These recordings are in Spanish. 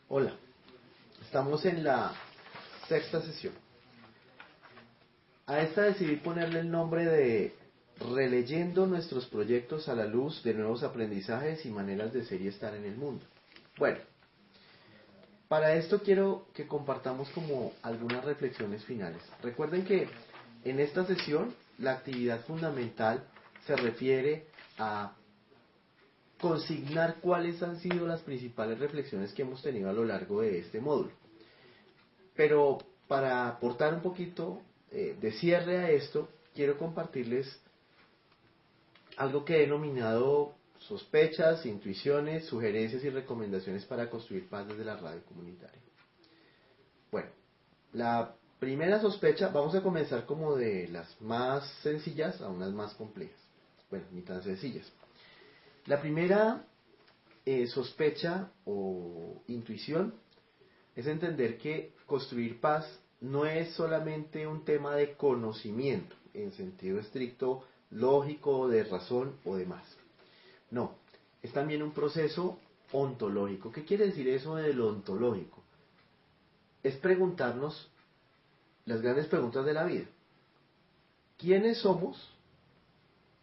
Hola, estamos en la sexta sesión. A esta decidí ponerle el nombre de Releyendo nuestros proyectos a la luz de nuevos aprendizajes y maneras de ser y estar en el mundo. Bueno, para esto quiero que compartamos como algunas reflexiones finales. Recuerden que en esta sesión la actividad fundamental se refiere a consignar cuáles han sido las principales reflexiones que hemos tenido a lo largo de este módulo. Pero para aportar un poquito de cierre a esto, quiero compartirles algo que he denominado sospechas, intuiciones, sugerencias y recomendaciones para construir paz desde la radio comunitaria. Bueno, la primera sospecha, vamos a comenzar como de las más sencillas a unas más complejas. Bueno, ni tan sencillas. La primera sospecha o intuición es entender que construir paz no es solamente un tema de conocimiento, en sentido estricto, lógico, de razón o demás. No, es también un proceso ontológico. ¿Qué quiere decir eso de lo ontológico? Es preguntarnos las grandes preguntas de la vida. ¿Quiénes somos?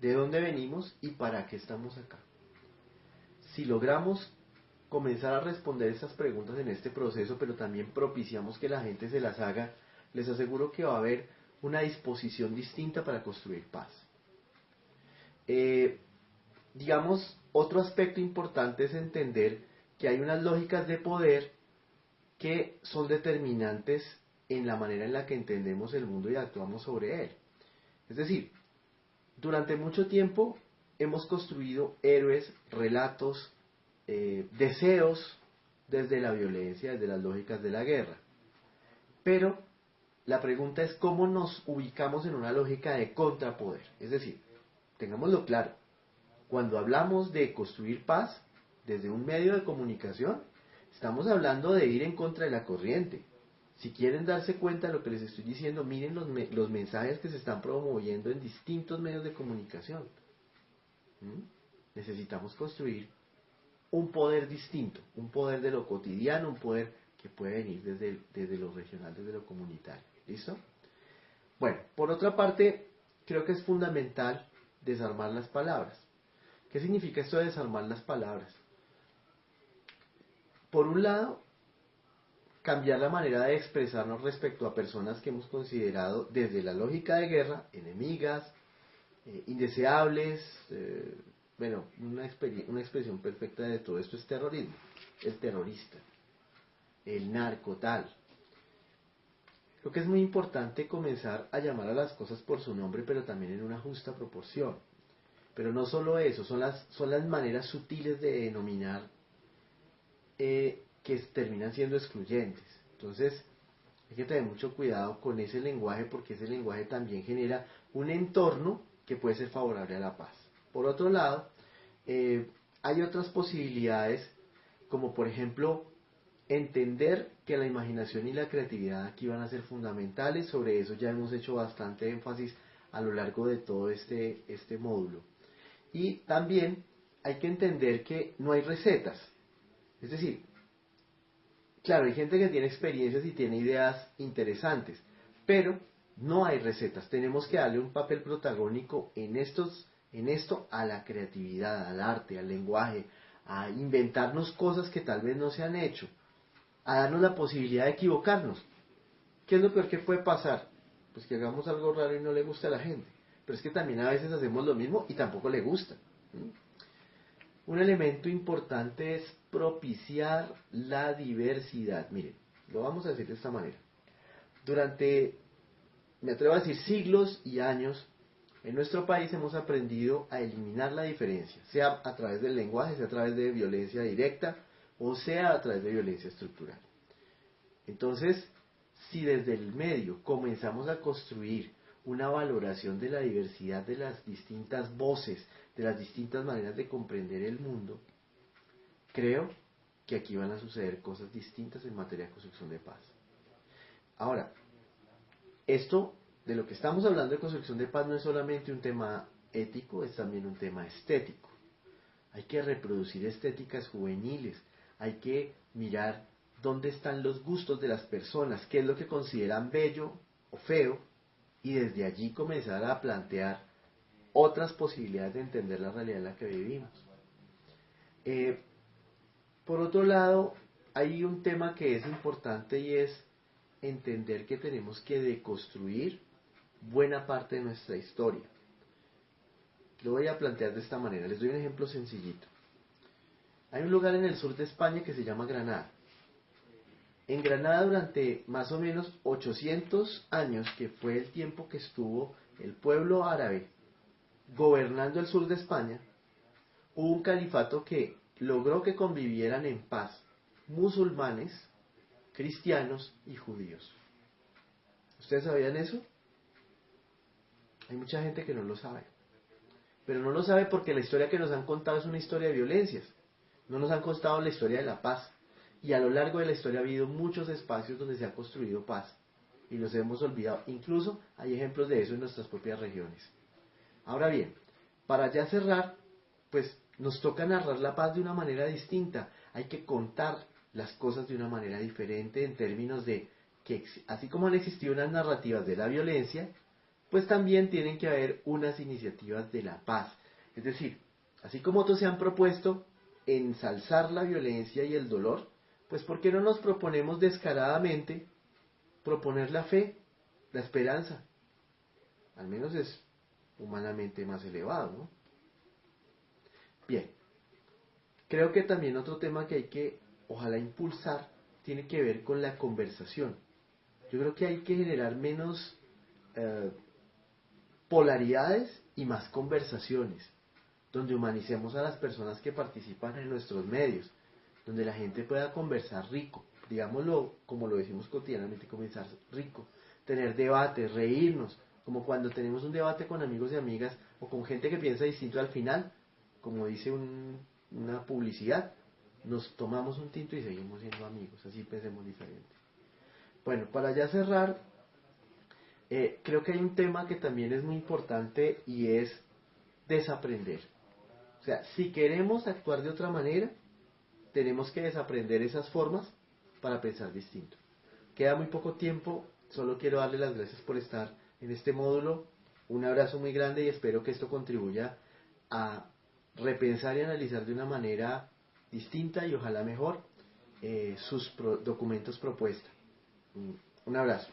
¿De dónde venimos? ¿Y para qué estamos acá? Si logramos comenzar a responder estas preguntas en este proceso, pero también propiciamos que la gente se las haga, les aseguro que va a haber una disposición distinta para construir paz. Digamos, otro aspecto importante es entender que hay unas lógicas de poder que son determinantes en la manera en la que entendemos el mundo y actuamos sobre él. Es decir, durante mucho tiempo hemos construido héroes, relatos, deseos desde la violencia, desde las lógicas de la guerra. Pero la pregunta es cómo nos ubicamos en una lógica de contrapoder. Es decir, tengámoslo claro, cuando hablamos de construir paz desde un medio de comunicación, estamos hablando de ir en contra de la corriente. Si quieren darse cuenta de lo que les estoy diciendo, miren los mensajes que se están promoviendo en distintos medios de comunicación. Necesitamos construir un poder distinto, un poder de lo cotidiano, un poder que puede venir desde lo regional, desde lo comunitario. ¿Listo? Bueno, por otra parte, creo que es fundamental desarmar las palabras. ¿Qué significa esto de desarmar las palabras? Por un lado, cambiar la manera de expresarnos respecto a personas que hemos considerado desde la lógica de guerra, enemigas, indeseables, bueno, una expresión perfecta de todo esto es terrorismo, el terrorista, el narco tal. Creo que es muy importante comenzar a llamar a las cosas por su nombre, pero también en una justa proporción. Pero no solo eso, son las maneras sutiles de denominar que terminan siendo excluyentes. Entonces, hay que tener mucho cuidado con ese lenguaje, porque ese lenguaje también genera un entorno que puede ser favorable a la paz. Por otro lado, hay otras posibilidades, como por ejemplo, entender que la imaginación y la creatividad aquí van a ser fundamentales. Sobre eso ya hemos hecho bastante énfasis a lo largo de todo este módulo. Y también hay que entender que no hay recetas. Es decir, claro, hay gente que tiene experiencias y tiene ideas interesantes, pero no hay recetas. Tenemos que darle un papel protagónico en esto a la creatividad, al arte, al lenguaje, a inventarnos cosas que tal vez no se han hecho, a darnos la posibilidad de equivocarnos. ¿Qué es lo peor que puede pasar? Pues que hagamos algo raro y no le gusta a la gente. Pero es que también a veces hacemos lo mismo y tampoco le gusta. Un elemento importante es propiciar la diversidad. Miren, lo vamos a decir de esta manera. Durante, me atrevo a decir, siglos y años, en nuestro país hemos aprendido a eliminar la diferencia, sea a través del lenguaje, sea a través de violencia directa o sea a través de violencia estructural. Entonces, si desde el medio comenzamos a construir una valoración de la diversidad de las distintas voces, de las distintas maneras de comprender el mundo, creo que aquí van a suceder cosas distintas en materia de construcción de paz. Ahora, esto de lo que estamos hablando de construcción de paz no es solamente un tema ético, es también un tema estético. Hay que reproducir estéticas juveniles, hay que mirar dónde están los gustos de las personas, qué es lo que consideran bello o feo, y desde allí comenzar a plantear otras posibilidades de entender la realidad en la que vivimos. Por otro lado, hay un tema que es importante y es entender que tenemos que deconstruir buena parte de nuestra historia. Lo voy a plantear de esta manera, les doy un ejemplo sencillito. Hay un lugar en el sur de España que se llama Granada. En Granada durante más o menos 800 años, que fue el tiempo que estuvo el pueblo árabe gobernando el sur de España, hubo un califato que logró que convivieran en paz musulmanes, cristianos y judíos. ¿Ustedes sabían eso? Hay mucha gente que no lo sabe. Pero no lo sabe porque la historia que nos han contado es una historia de violencias. No nos han contado la historia de la paz. Y a lo largo de la historia ha habido muchos espacios donde se ha construido paz. Y los hemos olvidado. Incluso hay ejemplos de eso en nuestras propias regiones. Ahora bien, para ya cerrar, pues nos toca narrar la paz de una manera distinta. Hay que contar las cosas de una manera diferente en términos de que así como han existido unas narrativas de la violencia, pues también tienen que haber unas iniciativas de la paz. Es decir, así como otros se han propuesto ensalzar la violencia y el dolor, pues ¿por qué no nos proponemos descaradamente proponer la fe, la esperanza? Al menos es humanamente más elevado, ¿no? Bien, creo que también otro tema que hay que, ojalá, impulsar, tiene que ver con la conversación. Yo creo que hay que generar menos polaridades y más conversaciones, donde humanicemos a las personas que participan en nuestros medios, donde la gente pueda conversar rico, digámoslo como lo decimos cotidianamente, conversar rico, tener debates, reírnos, como cuando tenemos un debate con amigos y amigas o con gente que piensa distinto al final, como dice una publicidad, nos tomamos un tinto y seguimos siendo amigos, así pensemos diferente. Bueno, para ya cerrar, creo que hay un tema que también es muy importante y es desaprender. O sea, si queremos actuar de otra manera, tenemos que desaprender esas formas para pensar distinto. Queda muy poco tiempo, solo quiero darle las gracias por estar en este módulo. Un abrazo muy grande y espero que esto contribuya a repensar y analizar de una manera distinta y ojalá mejor sus documentos propuesta. Un abrazo.